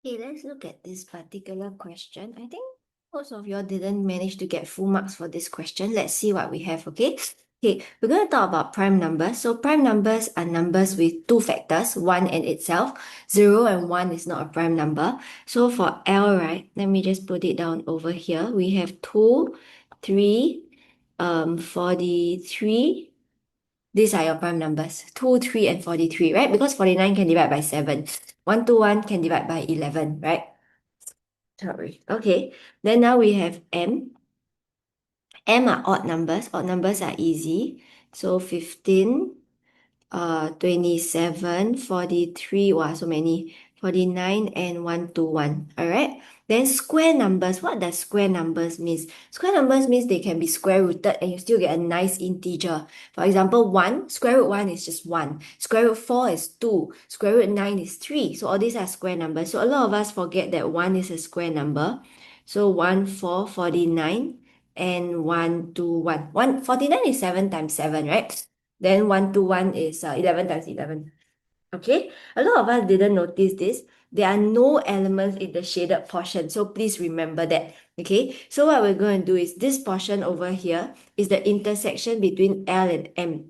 Okay, let's look at this particular question. I think most of you all didn't manage to get full marks for this question. Let's see what we have, okay? Okay, we're going to talk about prime numbers. So prime numbers are numbers with two factors, 1 and itself. 0 and 1 is not a prime number. So for L, right, let me just put it down over here. We have 2, 3, 43. These are your prime numbers, 2, 3, and 43, right? Because 49 can divide by 7. 121 can divide by 11, right? Sorry. Okay. Then now we have M. M are odd numbers. Odd numbers are easy. So 15, 27, 43. Wow, so many. 49 and 121. All right. Then square numbers. What does square numbers mean? Square numbers means they can be square rooted and you still get a nice integer. For example, 1, square root 1 is just 1. Square root 4 is 2. Square root 9 is 3. So all these are square numbers. So a lot of us forget that 1 is a square number. So 1, 4, 49 and 121. 49 is 7 times 7, right? Then 121 is 11 times 11. Okay, a lot of us didn't notice this. There are no elements in the shaded portion, so please remember that. Okay, so what we're going to do is this portion over here is the intersection between L and M.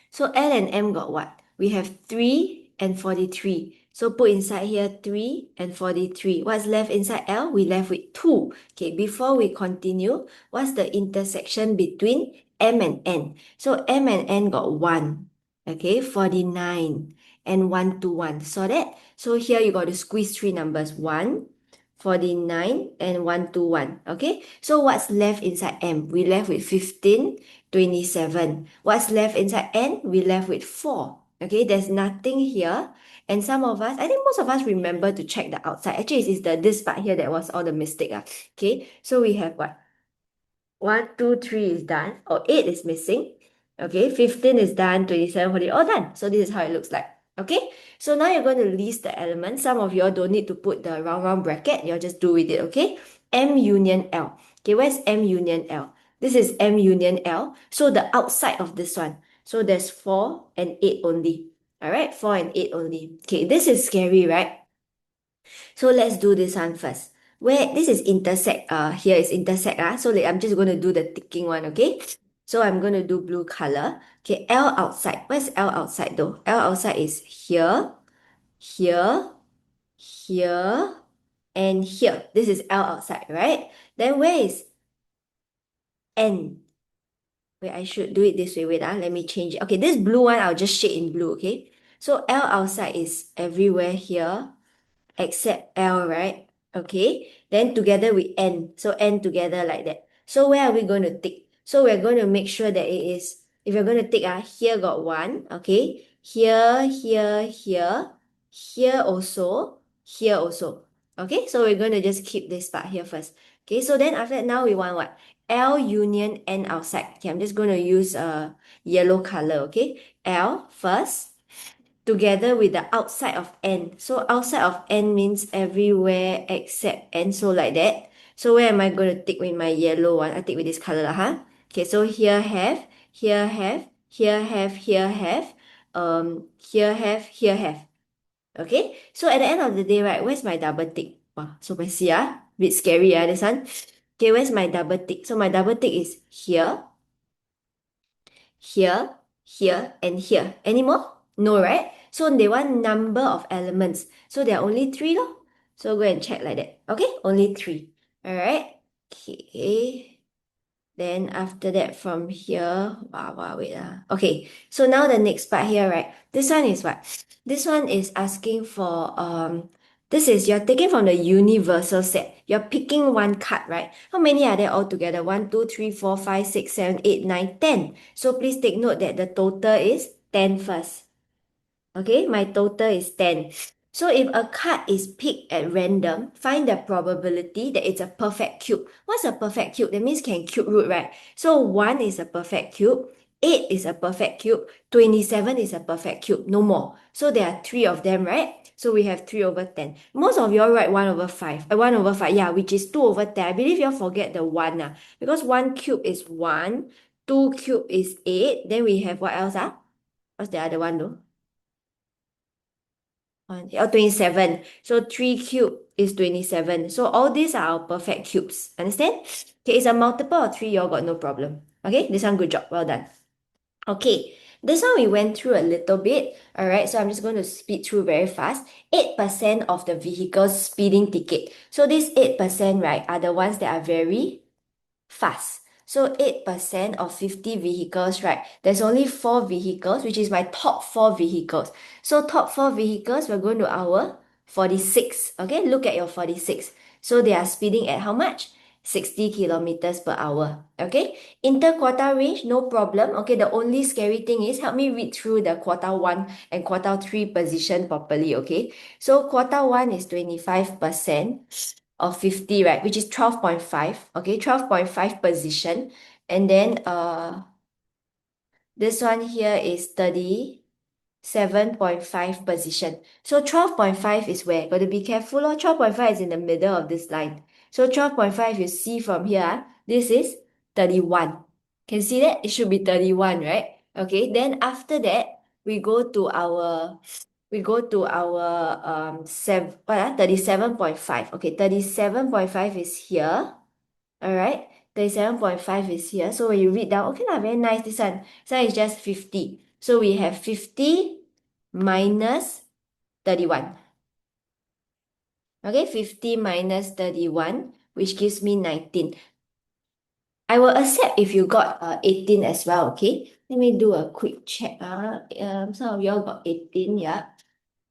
So L and M got what? We have 3 and 43. So put inside here 3 and 43. What's left inside L? We left with 2. Okay, before we continue, what's the intersection between M and N? So M and N got 1. Okay, 49 and 121. Saw that? So here you got to squeeze three numbers. 1, 49 and 121. Okay, so what's left inside M? We left with 15, 27. What's left inside N? We left with 4. Okay, there's nothing here. And some of us, I think most of us remember to check the outside. Actually, it's this part here that was all the mistake. Okay, so we have what? 1, 2, 3 is done. Or 8 is missing. Okay, 15 is done. 27, 40, all done. So this is how it looks like. Okay, so now you're going to list the elements. Some of you all don't need to put the round bracket. You'll just do with it, okay? M union L. Okay, where's M union L? This is M union L. So the outside of this one. So there's 4 and 8 only. All right, 4 and 8 only. Okay, this is scary, right? So let's do this one first. Where this is intersect, here is intersect. So like, I'm just going to do the ticking one, okay? So I'm going to do blue color. Okay, L outside. Where's L outside though? L outside is here, here, here, and here. This is L outside, right? Then where is N? Wait, I should do it this way. Wait, let me change it. Okay, this blue one, I'll just shade in blue, okay? So L outside is everywhere here except L, right? Okay, then together we N. So N together like that. So where are we going to tick? So we're going to make sure that it is, if you're going to tick, here got 1, okay? Here, here, here, here also, here also. Okay, so we're going to just keep this part here first. Okay, so then after that, now we want what? L union N outside. Okay, I'm just going to use a yellow color, okay? L first together with the outside of N. So outside of N means everywhere except N. So like that. So where am I going to tick with my yellow one? I tick with this color, huh? Okay, so here have, here have, here have, here have, here have, here have. Okay, so at the end of the day, right, where's my double tick? Wow, so messy, bit scary, this one. Okay, where's my double tick? So my double tick is here, here, here, and here. Any more? No, right? So they want number of elements. So there are only three, lor. So go and check like that. Okay, only three. All right. Okay. Then after that from here, wait. Okay, so now the next part here, right? This one is what? This one is asking for, this is, you're taking from the universal set. You're picking one card, right? How many are there altogether? 1, 2, 3, 4, 5, 6, 7, 8, 9, 10. So please take note that the total is 10 first. Okay, my total is 10. So if a card is picked at random, find the probability that it's a perfect cube. What's a perfect cube? That means can cube root, right? So 1 is a perfect cube, 8 is a perfect cube, 27 is a perfect cube, no more. So there are 3 of them, right? So we have 3 over 10. Most of you all write 1 over 5. 1 over 5, yeah, which is 2 over 10. I believe you all forget the 1, because 1 cube is 1, 2 cube is 8. Then we have what else? What's the other one though? Or 27. So 3 cube is 27. So all these are our perfect cubes. Understand? Okay, it's a multiple of 3. You all got no problem. Okay, this one, good job. Well done. Okay, this one we went through a little bit. All right, so I'm just going to speed through very fast. 8% of the vehicle's speeding ticket. So this 8%, right, are the ones that are very fast. So 8% of 50 vehicles, right? There's only 4 vehicles, which is my top 4 vehicles. So top 4 vehicles, we're going to our 46. Okay, look at your 46. So they are speeding at how much? 60 kilometers per hour. Okay, inter-quartile range, no problem. Okay, the only scary thing is help me read through the quartile 1 and quartile 3 position properly. Okay, so quartile 1 is 25% of 50, right? Which is 12.5. Okay, 12.5 position. And then this one here is 37.5 position. So 12.5 is where? Got to be careful. 12.5 is in the middle of this line. So 12.5, you see from here, this is 31. Can see that? It should be 31, right? Okay, then after that, we go to our 37.5. Okay, 37.5 is here. All right, 37.5 is here. So when you read down, okay lah, very nice. This one is just 50. So we have 50 minus 31. Okay, 50 minus 31, which gives me 19. I will accept if you got 18 as well, okay? Let me do a quick check. Some of y'all got 18, yeah.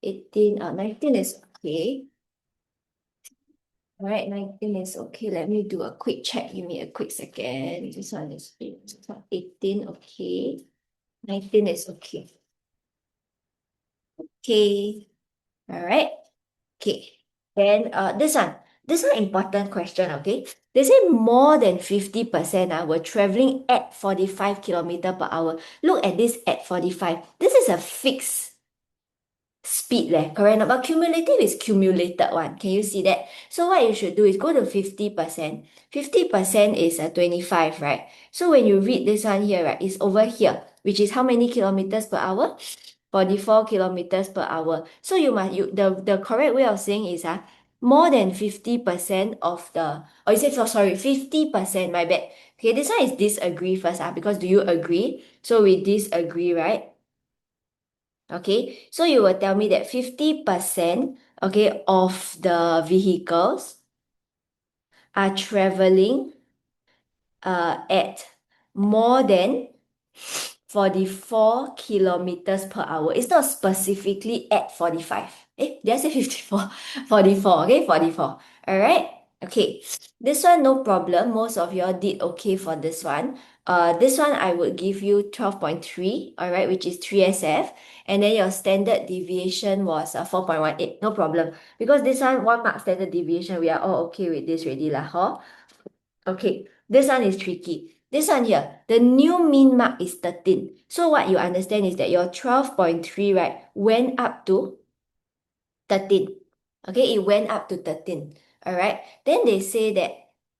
18, 19 is okay. All right, 19 is okay. Let me do a quick check. Give me a quick second. This one is 18, okay. 19 is okay. Okay. All right. Okay. Then this one important question, okay? They say more than 50% were traveling at 45 kilometer per hour. Look at this at 45. This is a fixed speed correct not? But cumulative is cumulated one. Can you see that? So what you should do is go to 50%. 50% is a 25, right? So when you read this one here, right, it's over here, which is how many kilometers per hour? 44 kilometers per hour. So the correct way of saying is more than 50% of the, or you say, so sorry, 50%, my bad. Okay, this one is disagree first, because do you agree? So we disagree, right? Okay, so you will tell me that 50%, okay, of the vehicles are traveling at more than 44 kilometers per hour. It's not specifically at 45. Did I say 54? 44, okay, 44. All right, okay. This one, no problem. Most of y'all did okay for this one. This one, I would give you 12.3, all right, which is 3SF. And then your standard deviation was 4.18, no problem. Because this one mark standard deviation, we are all okay with this already lah, huh? Okay, this one is tricky. This one here, the new mean mark is 13. So what you understand is that your 12.3, right, went up to 13. Okay, it went up to 13. All right. Then they say that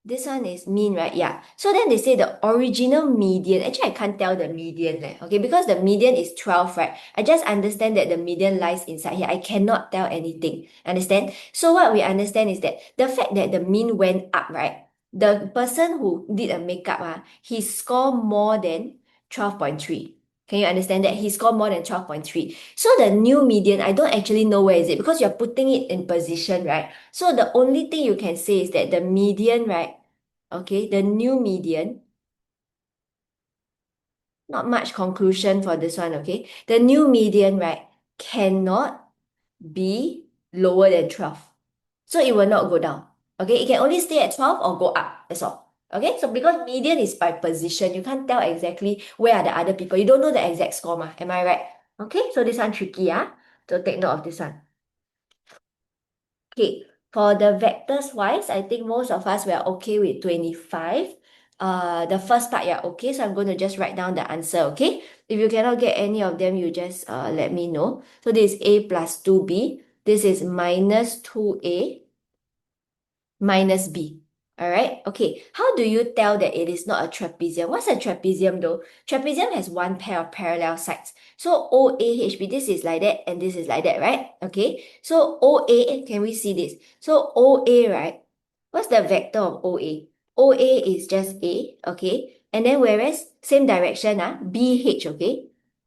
this one is mean, right? Yeah. So then they say the original median. Actually, I can't tell the median. Okay, because the median is 12, right? I just understand that the median lies inside here. I cannot tell anything. Understand? So what we understand is that the fact that the mean went up, right? The person who did a makeup, he scored more than 12.3. Can you understand that? He scored more than 12.3. So the new median, I don't actually know where is it because you're putting it in position, right? So the only thing you can say is that the median, right? Okay, the new median, not much conclusion for this one, okay? The new median, right, cannot be lower than 12. So it will not go down. Okay, it can only stay at 12 or go up. That's all. Okay, so because median is by position, you can't tell exactly where are the other people. You don't know the exact score, am I right? Okay, so this one tricky, so take note of this one. Okay, for the vectors wise, I think most of us were okay with 25. The first part, yeah, okay, so I'm going to just write down the answer, okay? If you cannot get any of them, you just let me know. So this is A plus 2B. This is minus 2A minus B. All right. Okay. How do you tell that it is not a trapezium? What's a trapezium though? Trapezium has one pair of parallel sides. So OAHB, this is like that and this is like that, right? Okay. So OA, can we see this? So OA, right? What's the vector of OA? OA is just A, okay? And then whereas same direction, BH, okay?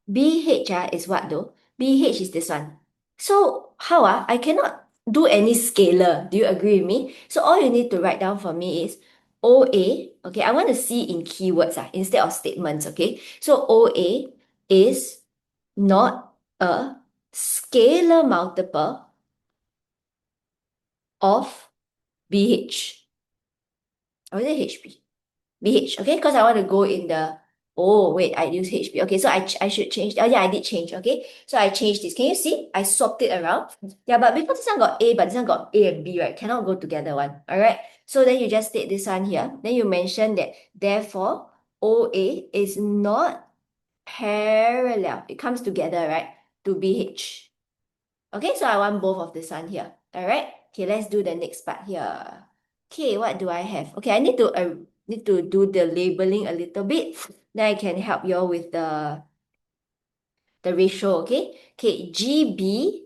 BH is what though? BH is this one. So how I cannot do any scalar. Do you agree with me? So all you need to write down for me is OA. Okay, I want to see in keywords instead of statements. Okay, so OA is not a scalar multiple of BH. Or is it HB? BH, okay? Because I want to go in the, oh, wait, I use HB. Okay, so I should change. Oh, yeah, I did change, okay? So I changed this. Can you see? I swapped it around. Yeah, but because this one got A, but this one got A and B, right? Cannot go together one, all right? So then you just state this one here. Then you mention that, therefore, OA is not parallel. It comes together, right? To BH. Okay, so I want both of this one here. All right. Okay, let's do the next part here. Okay, what do I have? Okay, I need to do the labeling a little bit. Then I can help you all with the ratio. Okay. Okay, GB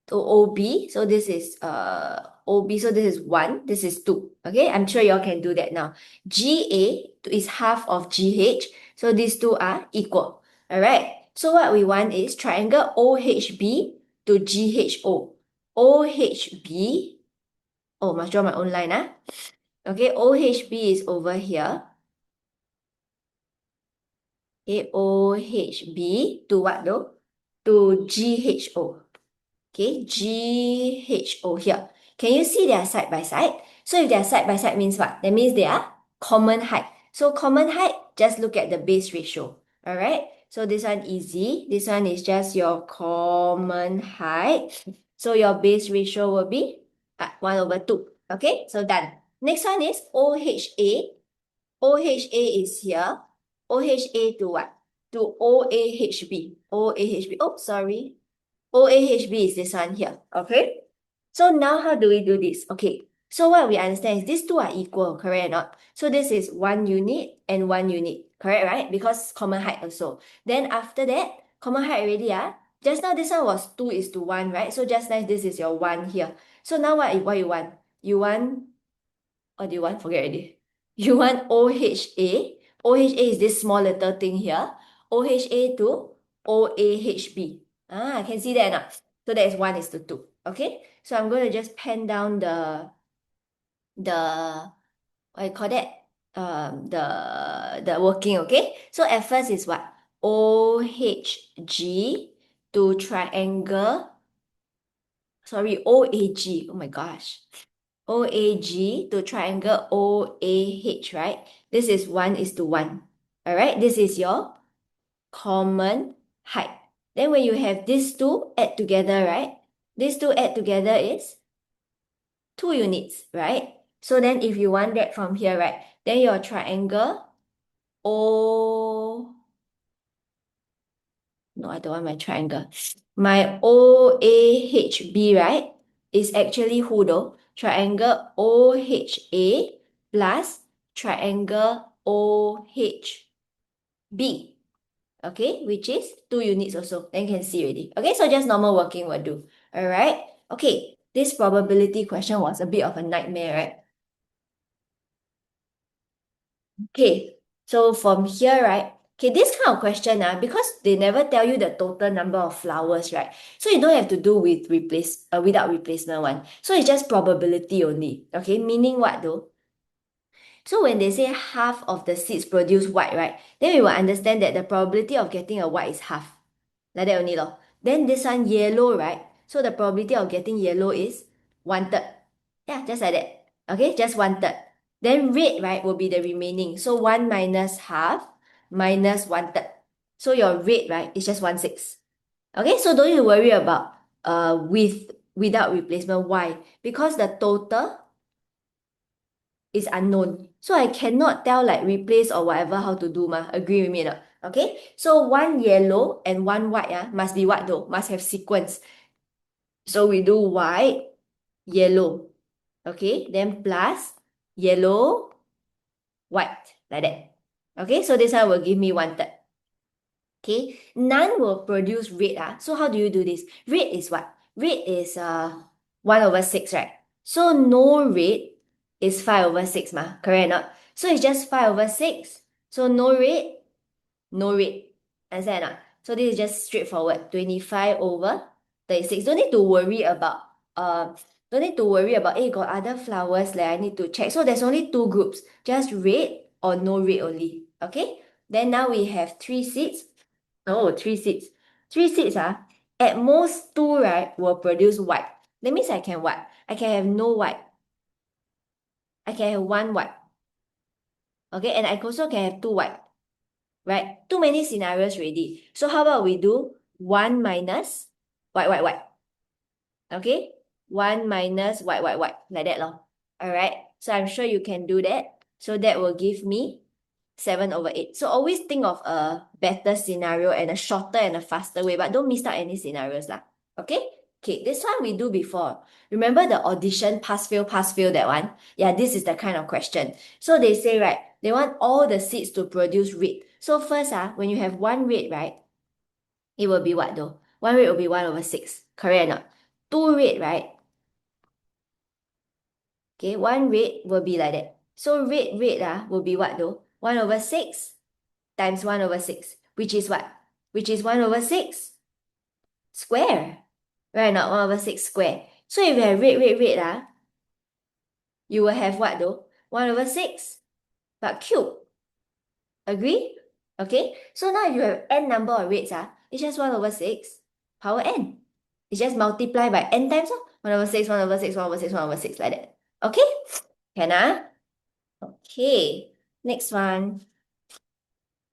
to OB. So this is OB. So this is 1. This is 2. Okay, I'm sure you all can do that now. GA is half of GH. So these two are equal. All right. So what we want is triangle OHB to GHO. OHB. Oh, must draw my own line. Okay, OHB is over here. Okay, OHB to what though? To GHO. Okay, GHO here. Can you see they are side by side? So if they are side by side means what? That means they are common height. So common height, just look at the base ratio. All right. So this one easy. This one is just your common height. So your base ratio will be 1 over 2. Okay, so done. Next one is OHA. OHA is here. OHA to what? To OAHB. OAHB. Oh, sorry. OAHB is this one here. Okay. So now how do we do this? Okay. So what we understand is these two are equal, correct or not? So this is 1 unit and 1 unit, correct, right? Because common height also. Then after that, common height already, just now this one was 2 is to 1, right? So just nice, this is your 1 here. So now what you want? You want, what do you want? Forget already. You want OHA. OHA is this small little thing here. OHA to OAHB. I can see that now. So that is 1 is to 2. Okay. So I'm going to just pen down the what you call that? The working, okay? So at first is what? OHG to triangle. Sorry, OAG. Oh my gosh. OAG to triangle OAH, right? This is 1 is to 1. All right, this is your common height. Then when you have these two add together, right? These two add together is 2 units, right? So then if you want that from here, right? Then your triangle O, no, I don't want my triangle. My OAHB, right, is actually who though? Triangle OHA plus triangle OHB. Okay, which is 2 units also. Then you can see already. Okay, so just normal working will do. All right. Okay, this probability question was a bit of a nightmare, right? Okay, so from here, right? Okay, this kind of question, because they never tell you the total number of flowers, right? So you don't have to do with without replacement one. So it's just probability only. Okay, meaning what though? So when they say half of the seeds produce white, right? Then we will understand that the probability of getting a white is half. Like that only lor. Then this one yellow, right? So the probability of getting yellow is 1/3. Yeah, just like that. Okay, just 1/3. Then red, right, will be the remaining. So 1 minus half minus 1/3. So your red, right, is just 1/6. Okay, so don't you worry about without replacement. Why? Because the total is unknown. So I cannot tell like replace or whatever how to do Agree with me or not? Okay, so 1 yellow and 1 white must be what though? Must have sequence. So we do white, yellow. Okay, then plus yellow, white, like that. Okay, so this one will give me 1/3. Okay, none will produce red. So how do you do this? Red is what? Red is 1/6, right? So no red is 5/6, correct or not? So it's just 5/6. So no red, no red. Understand or not? So this is just straightforward. 25/36. Don't need to worry about, hey, got other flowers like I need to check. So there's only two groups, just red or no red only. Okay? Then now we have three seeds. Oh, three seeds. Three seeds, at most two, right, will produce white. That means I can what? I can have no white. I can have one white. Okay, and I also can have two white, right? Too many scenarios already. So how about we do one minus white, white, white. Okay? One minus white, white, white. Like that, lor. All right. So I'm sure you can do that. So that will give me 7/8. So always think of a better scenario and a shorter and a faster way, but don't miss out any scenarios lah. Okay? Okay, this one we do before. Remember the audition pass fail that one? Yeah, this is the kind of question. So they say, right, they want all the seeds to produce red. So first, when you have one red, right, it will be what though? One red will be 1/6. Correct or not? Two red, right? Okay, one red will be like that. So red will be what though? 1/6 times 1/6, which is what? Which is 1/6 square. Right, not 1/6 square. So if you have red, you will have what though? 1/6, but cube. Agree? Okay, so now if you have n number of reds, it's just 1/6 power n. It's just multiply by n times, 1/6, 1/6, 1/6, 1/6, like that. Okay? Can Okay, next one.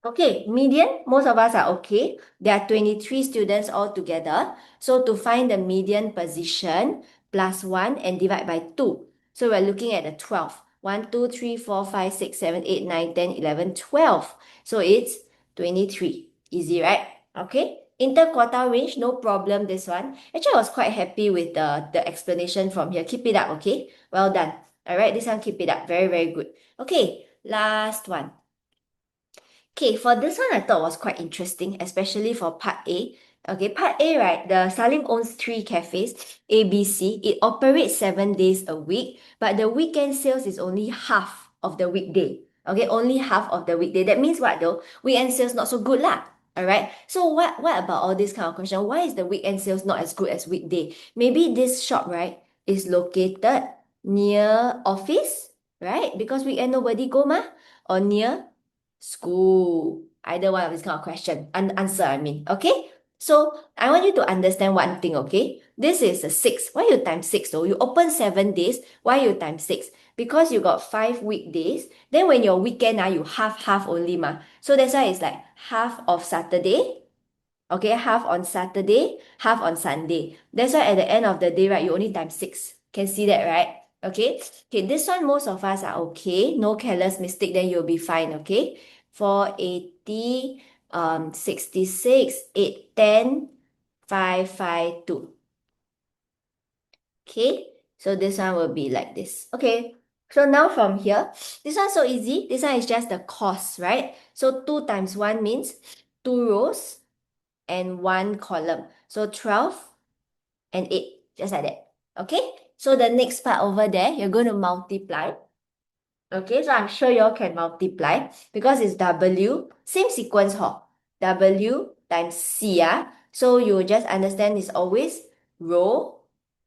Okay, median, most of us are okay. There are 23 students altogether. So to find the median position, plus 1 and divide by 2. So we're looking at the 12. 1, 2, 3, 4, 5, 6, 7, 8, 9, 10, 11, 12. So it's 23. Easy, right? Okay. Interquartile range, no problem this one. Actually, I was quite happy with the explanation from here. Keep it up, okay? Well done. All right, this one, keep it up. Very, very good. Okay, last one. Okay, for this one, I thought was quite interesting, especially for part A. Okay, part A, right? The Salim owns three cafes, A, B, C. It operates 7 days a week, but the weekend sales is only half of the weekday. Okay, only half of the weekday. That means what though? Weekend sales not so good lah. All right. So what about all this kind of question? Why is the weekend sales not as good as weekday? Maybe this shop, right, is located near office, right? Because weekend nobody go mah, or near school. Either one of this kind of question. Answer, I mean. Okay? So I want you to understand one thing, okay? This is a 6. Why you times 6 though? You open 7 days. Why you times 6? Because you got 5 weekdays. Then when your weekend, you half only ma. So that's why it's like half of Saturday. Okay, half on Saturday, half on Sunday. That's why at the end of the day, right, you only times 6. Can see that, right? Okay. Okay, this one most of us are okay. No careless mistake, then you'll be fine, okay? 480, 66, 810, 552. Okay, so this one will be like this. Okay, so now from here, this one's so easy. This one is just the cost, right? So 2 times 1 means 2 rows and 1 column. So 12 and 8, just like that. Okay, so the next part over there, you're going to multiply. Okay, so I'm sure you all can multiply because it's W, same sequence, W times C, So you just understand it's always row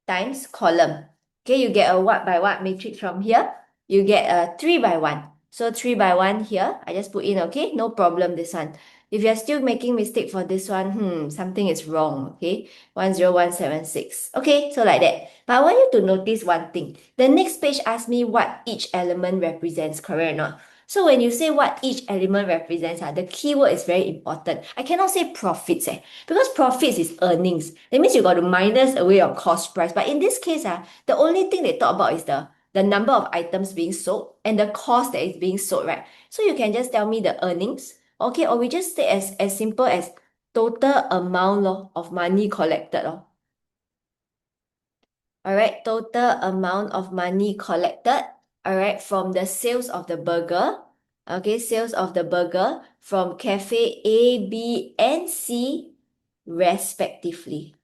times column. Okay, you get a what by what matrix from here. You get a 3 by 1. So 3 by 1 here, I just put in, okay? No problem, this one. If you're still making mistake for this one, something is wrong, okay? 10176. Okay, so like that. But I want you to notice one thing. The next page asks me what each element represents, correct or not? So when you say what each element represents, the keyword is very important. I cannot say profits, because profits is earnings. That means you got to minus away your cost price. But in this case, the only thing they talk about is the number of items being sold and the cost that is being sold, right? So you can just tell me the earnings, okay? Or we just say as simple as total amount of money collected. All right, total amount of money collected. all right, from the sales of the burger, okay, sales of the burger from cafe A, B, and C, respectively.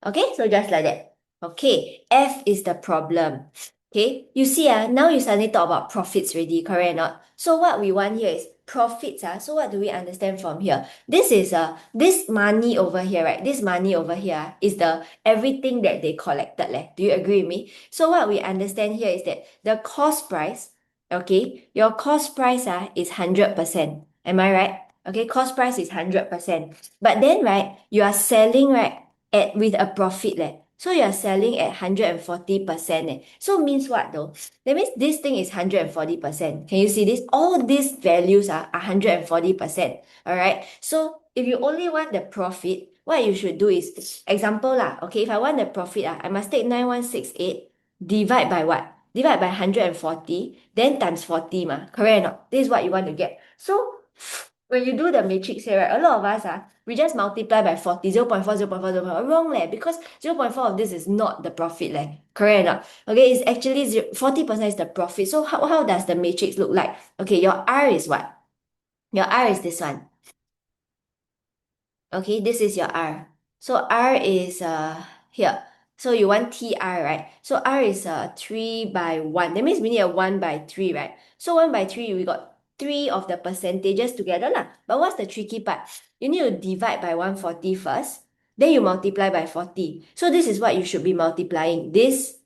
Okay, so just like that. Okay, F is the problem. Okay, you see, now you suddenly talk about profits already, correct or not? So what we want here is profits. So what do we understand from here? This is this money over here, right? This money over here is the everything that they collected. Do you agree with me? So what we understand here is that the cost price, okay, your cost price is 100%. Am I right? Okay, cost price is 100%. But then, right, you are selling, right? At with a profit So you're selling at 140% So means what though? That means this thing is 140%. Can you see this? All these values are 140%. All right. So if you only want the profit, what you should do is example lah. Okay, if I want the profit, I must take 9168 divide by what? Divide by 140, then times 40 Correct or not? This is what you want to get. So when you do the matrix here, right, a lot of us we just multiply by 40, 0.4, 0.4, 0.4. Wrong because 0.4 of this is not the profit Correct or not? Okay, it's actually 40% is the profit. So how does the matrix look like? Okay, your R is what? Your R is this one. Okay, this is your R. So R is here. So you want TR, right? So R is 3 by 1. That means we need a 1 by 3, right? So 1 by 3, we got 3 of the percentages together lah. But what's the tricky part? You need to divide by 140 first. Then you multiply by 40. So this is what you should be multiplying. This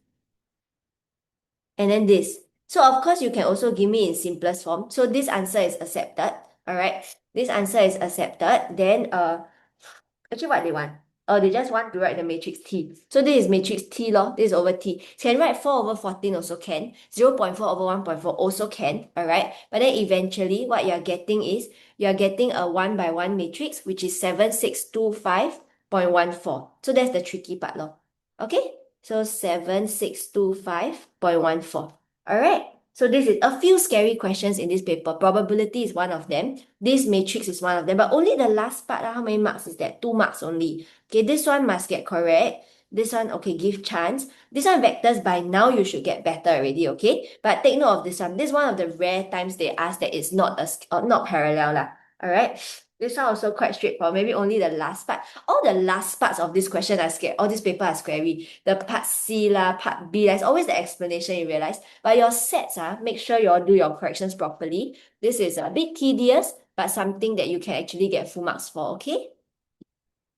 and then this. So of course, you can also give me in simplest form. So this answer is accepted. All right. This answer is accepted. Then actually, what they want? Oh, they just want to write the matrix T. So this is matrix T lor. This is over T. Can write 4 over 14 also can. 0.4 over 1.4 also can. Alright. But then eventually what you're getting is you're getting a 1 by 1 matrix, which is 7625.14. So that's the tricky part lor. Okay? So 7625.14. Alright. So this is a few scary questions in this paper. Probability is one of them. This matrix is one of them. But only the last part, how many marks is that? 2 marks only. Okay, this one must get correct. This one, okay, give chance. This one vectors, by now you should get better already, okay? But take note of this one. This is one of the rare times they ask that it's not not parallel lah. Alright? This one also quite straightforward. Maybe only the last part. All the last parts of this question are scared. All this paper are scary. The part C lah, part B, there's always the explanation, you realize. But your sets, make sure you all do your corrections properly. This is a bit tedious, but something that you can actually get full marks for, okay?